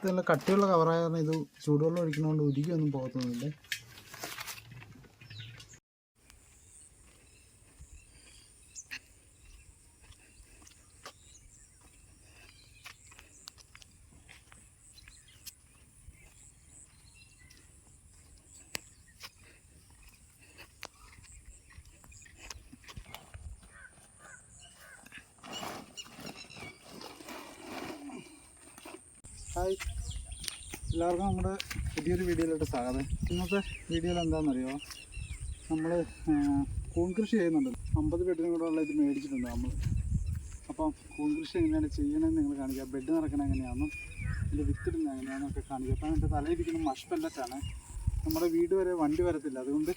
ഇതെല്ലാം കട്ടിയുള്ള കവറായ കാരണം ഇത് ചൂടുവെള്ളം ഒഴിക്കുന്നതുകൊണ്ട് ഉരുകിയൊന്നും പോകത്തൊന്നുമില്ല. ഹായ്, എല്ലാവർക്കും നമ്മുടെ പുതിയൊരു വീഡിയോയിലോട്ട് സ്വാഗതം. ഇന്നത്തെ വീഡിയോയിൽ എന്താണെന്നറിയോ, നമ്മൾ കൂൺ കൃഷി ചെയ്യുന്നുണ്ട്. 50 ബെഡിനും കൂടെ ഉള്ള ഇത് മേടിച്ചിട്ടുണ്ട് നമ്മൾ. അപ്പം കൂൺ കൃഷി എങ്ങനെയാണ് ചെയ്യണമെന്ന് നിങ്ങൾ കാണിക്കുക, ബെഡ് നടക്കണം എങ്ങനെയാണെന്നും ഇതിൻ്റെ വിത്തിടുന്നത് എങ്ങനെയാണെന്നൊക്കെ കാണിക്കുക. അപ്പം എൻ്റെ തലയിരിക്കുന്ന മഷ് പെല്ലറ്റാണ്. നമ്മുടെ വീട് വരെ വണ്ടി വരത്തില്ല, അതുകൊണ്ട്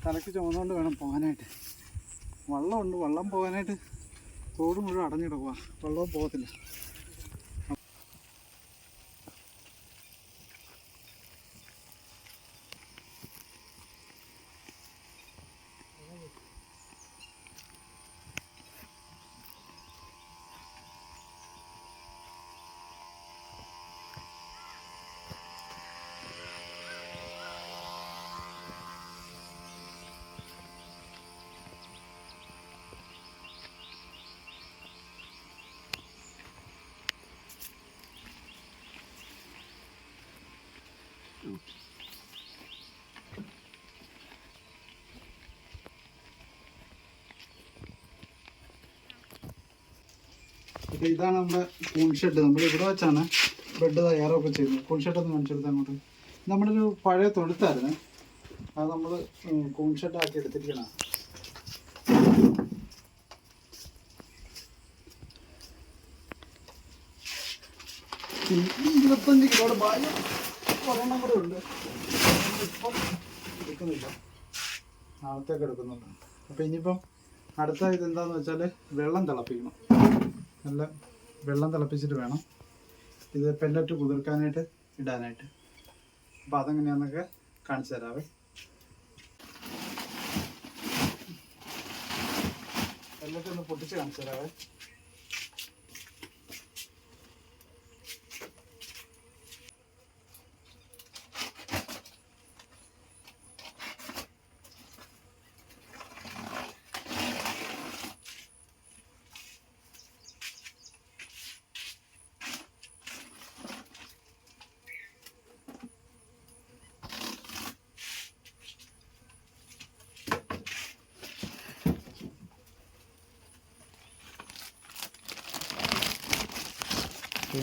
തലയ്ക്ക് ചുമന്നുകൊണ്ട് വേണം പോകാനായിട്ട്. വള്ളമുണ്ട്, വള്ളം പോകാനായിട്ട് തോട് മുഴുവൻ അടഞ്ഞിടുക, വെള്ളവും പോകത്തില്ല. അപ്പോൾ ഇതാണ് നമ്മുടെ കൂൺ ഷെഡ്. നമ്മൾ ഇവിടെ വെച്ചാണ് ബെഡ് തയ്യാറൊക്കെ ചെയ്യുന്നത്. കൂൺ ഷെഡൊന്ന് കാണിച്ചെടുത്ത് അങ്ങോട്ട്. നമ്മുടെ ഒരു പഴയ തൊഴുത്തായിരുന്നു, അത് നമ്മൾ കൂൺ ഷെഡാക്കി എടുത്തിരിക്കണം. $25 കിലോയുടെ ഭാഗ്യം ഒരെണ്ണം കൂടെ ഉണ്ട്. ഇപ്പം എടുക്കുന്നില്ല, നാളത്തേക്ക് എടുക്കുന്നുണ്ട്. അപ്പോൾ ഇനിയിപ്പം അടുത്ത ഇതെന്താണെന്ന് വെച്ചാൽ വെള്ളം തിളപ്പിക്കണം. നല്ല വെള്ളം തിളപ്പിച്ചിട്ട് വേണം ഇത് പെല്ലറ്റ് കുതിർക്കാനായിട്ട് ഇടാനായിട്ട്. അപ്പോൾ അതെങ്ങനെയാണെന്നൊക്കെ കാണിച്ചു തരാവേ. പെല്ലറ്റ് ഒന്ന് പൊട്ടിച്ച് കാണിച്ചു തരാവേ.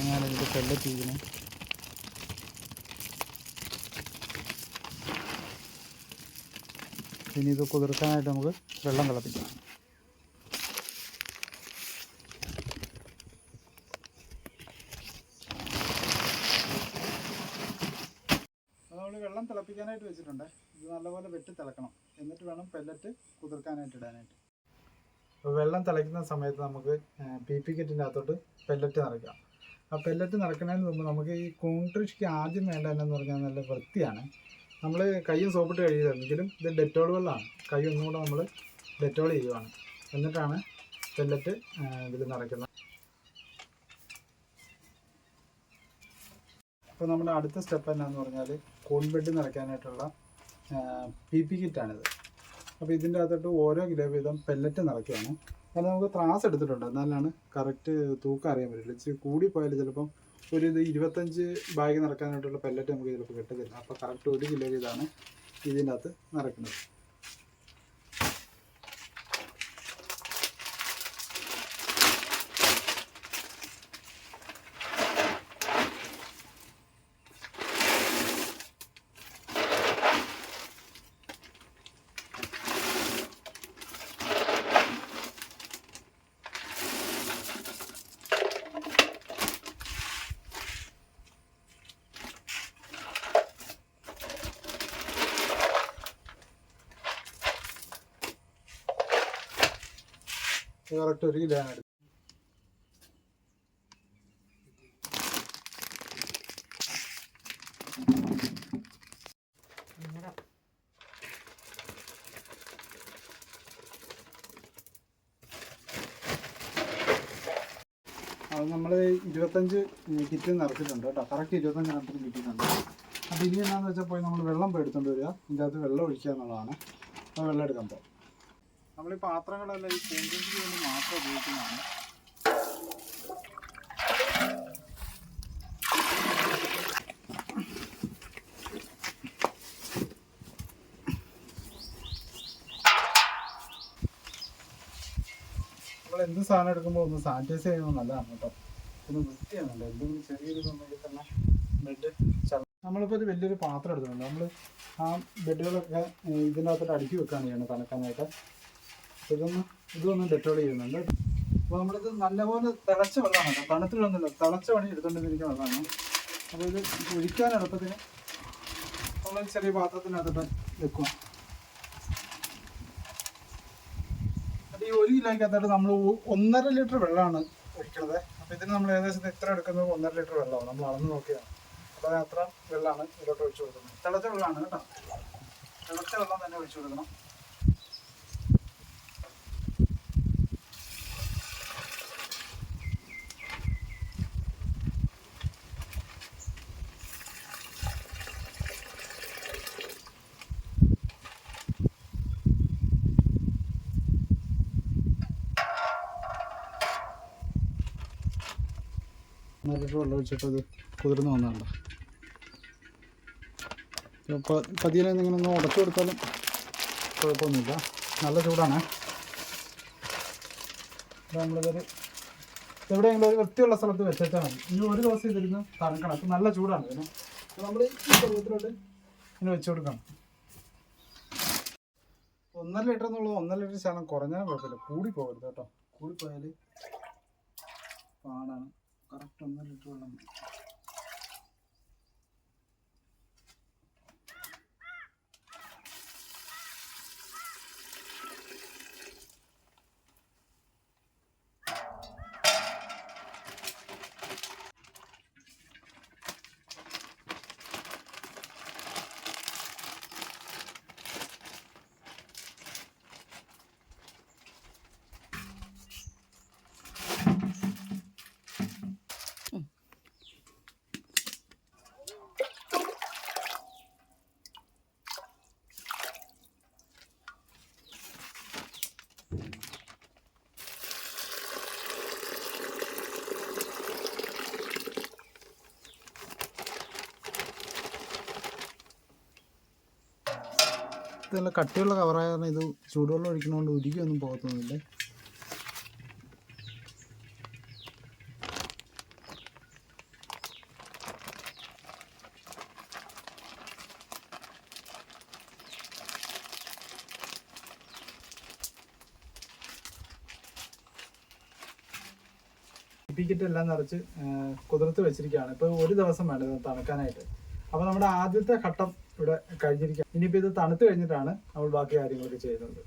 ഞാനിതിൻ്റെ പെല്ലറ്റ് ചെയ്യുന്നത് ഇനി ഇത് കുതിർക്കാനായിട്ട് നമുക്ക് വെള്ളം തിളപ്പിക്കാം. നമ്മൾ വെള്ളം തിളപ്പിക്കാനായിട്ട് വെച്ചിട്ടുണ്ട്. ഇത് നല്ലപോലെ വെട്ടി തിളക്കണം, എന്നിട്ട് വേണം പെല്ലറ്റ് കുതിർക്കാനായിട്ട് ഇടാനായിട്ട്. അപ്പോൾ വെള്ളം തിളയ്ക്കുന്ന സമയത്ത് നമുക്ക് PP കിറ്റിൻ്റെ അകത്തോട്ട് പെല്ലറ്റ് നിറയ്ക്കാം. ആ പെല്ലറ്റ് നിറയ്ക്കുന്നതിന് മുമ്പ് നമുക്ക് ഈ കൂൺ കൃഷിക്ക് ആദ്യം വേണ്ട എന്നു പറഞ്ഞാൽ നല്ല വൃത്തിയാണ്. നമ്മൾ കയ്യും സോപ്പിട്ട് കഴിയുമെങ്കിലും ഇത് ഡെറ്റോൾ വെള്ളമാണ്. കൈ ഒന്നുകൂടെ നമ്മൾ ഡെറ്റോൾ ചെയ്യുവാണ്, എന്നിട്ടാണ് പെല്ലറ്റ് ഇതിൽ നിറയ്ക്കുന്നത്. അപ്പോൾ നമ്മുടെ അടുത്ത സ്റ്റെപ്പ് എന്നാന്ന് പറഞ്ഞാൽ കൂൺ ബെഡ് നിറയ്ക്കാനായിട്ടുള്ള PP കിറ്റാണിത്. അപ്പോൾ ഇതിൻ്റെ അകത്തോട്ട് ഓരോ കിലോ വീതം പെല്ലറ്റ് നിറയ്ക്കുകയാണ്. കാരണം നമുക്ക് ത്രാസ് എടുത്തിട്ടുണ്ട്, എന്നാലാണ് കറക്റ്റ് തൂക്കം അറിയാൻ പറ്റില്ല. ഇച്ചിരി കൂടി പോയാൽ ചിലപ്പം ഒരു 25 ബാഗ് നിറക്കാനായിട്ടുള്ള പെല്ലറ്റ് നമുക്ക് ചിലപ്പോൾ കിട്ടത്തില്ല. അപ്പോൾ കറക്റ്റ് 1 കിലോ ഇതാണ് ഇതിൻ്റെ അകത്ത് നിറയ്ക്കുന്നത്. കറക്റ്റ് 1 കിലോ ആണ്. അത് നമ്മൾ 25 കിറ്റ് നിറച്ചിട്ടുണ്ട് കേട്ടോ. കറക്റ്റ് 25 എണ്ണത്തിന് കിട്ടിയിട്ടുണ്ട്. അപ്പോൾ ഇനി എന്താണെന്ന് വെച്ചാൽ പോയി നമ്മൾ വെള്ളം പോയി എടുത്തുകൊണ്ട് വരിക. ഇതിൻ്റെ അകത്ത് വെള്ളം ഒഴിക്കുക എന്നുള്ളതാണ്. അപ്പോൾ വെള്ളം എടുക്കുമ്പോൾ നമ്മൾ ഈ പാത്രങ്ങളെല്ലാം ഈ കൂൺകൃഷിക്ക് വേണ്ടി മാത്രം ഉപയോഗിക്കുന്നതാണ്. നമ്മൾ എന്ത് സാധനം എടുക്കുമ്പോൾ ഒന്ന് സാനിറ്റൈസ് ചെയ്യുന്നത് നല്ലതാണ് കേട്ടോ. ഒന്ന് വൃത്തിയാണല്ലോ. എന്തെങ്കിലും ചെറിയൊരു ഇതുണ്ടെങ്കിൽ തന്നെ ബെഡ് നമ്മളിപ്പോൾ ഒരു വലിയൊരു പാത്രം എടുക്കുന്നുണ്ട്. നമ്മൾ ആ ബെഡുകളൊക്കെ ഇതിനകത്തോട്ട് അടുക്കി വെക്കുകയാണ് ചെയ്യുന്നത് തണുക്കാനായിട്ട്. ഇതൊന്നും ഡെറ്റോൾ ചെയ്യുന്നുണ്ട്. അപ്പോൾ നമ്മളിത് നല്ലപോലെ തിളച്ച വെള്ളമാണ് കേട്ടോ. തണുത്ത് വെള്ളമൊന്നുമില്ല, തിളച്ച പണി എടുത്തുകൊണ്ടിരിക്കുന്ന വെള്ളമാണ്. അപ്പോൾ ഇത് ഒഴിക്കാൻ എളുപ്പത്തിന് നമ്മൾ ചെറിയ പാത്രത്തിനകത്തോട്ട് വെക്കുക. ഈ 1 കിലോയ്ക്കകത്തോട്ട് നമ്മൾ 1.5 ലിറ്റർ വെള്ളമാണ് ഒഴിക്കുന്നത്. അപ്പോൾ ഇതിന് നമ്മൾ ഏകദേശം എത്ര എടുക്കുന്നത് 1.5 ലിറ്റർ വെള്ളമാണ് നമ്മൾ അളന്ന് നോക്കിയതാണ്. അപ്പോൾ അത്ര വെള്ളമാണ് ഇതിലോട്ട് ഒഴിച്ചു കൊടുക്കുന്നത്. തിളച്ച വെള്ളമാണ് കേട്ടോ. തിളച്ച വെള്ളം തന്നെ ഒഴിച്ചു കൊടുക്കണം. നല്ലിട്ട് വെള്ളം ഒഴിച്ചിട്ട് അത് കുതിർന്ന് വന്നതാണ്. അപ്പോൾ പതിയെ ഇങ്ങനെ ഒന്ന് ഉടച്ചു കൊടുത്താലും കുഴപ്പമൊന്നുമില്ല. നല്ല ചൂടാണ്. നമ്മളിതൊരു എവിടെയെങ്കിലും ഒരു വൃത്തിയുള്ള സ്ഥലത്ത് വെച്ചാൽ മതി. ഇനി ഒരു ദിവസം ഇതിരുന്ന് തണുക്കണം. അപ്പോൾ നല്ല ചൂടാണ് ഇതിന്. അപ്പോൾ നമ്മൾ ഈ പരുവത്തിലോട്ട് ഇങ്ങനെ വെച്ച് കൊടുക്കണം. 1.5 ലിറ്റർ എന്നുള്ളത് 1.5 ലിറ്റർ ശകലം കുറഞ്ഞാലും കുഴപ്പമില്ല. കൂടി പോകരുത് കേട്ടോ. കൂടിപ്പോയാൽ പാടാണ്. കറക്റ്റ് 1.5 ലിറ്റർ വെള്ളം മതി. നല്ല കട്ടിയുള്ള കവറായ കാരണം ഇത് ചൂടുവെള്ളം ഒഴിക്കുന്നതുകൊണ്ട് ഉരുകിയൊന്നും പോകത്തൊന്നുമില്ല. കിറ്റ് എല്ലാം നിറച്ച് കുതിർത്ത് വെച്ചിരിക്കുകയാണ്. ഇപ്പോൾ ഒരു ദിവസം വേണ്ടത് തണുക്കാനായിട്ട്. അപ്പോൾ നമ്മുടെ ആദ്യത്തെ ഘട്ടം ഇവിടെ കഴിഞ്ഞിരിക്കുക. ഇനിയിപ്പോൾ ഇത് തണുത്ത് കഴിഞ്ഞിട്ടാണ് നമ്മൾ ബാക്കി കാര്യങ്ങളൊക്കെ ചെയ്യുന്നത്.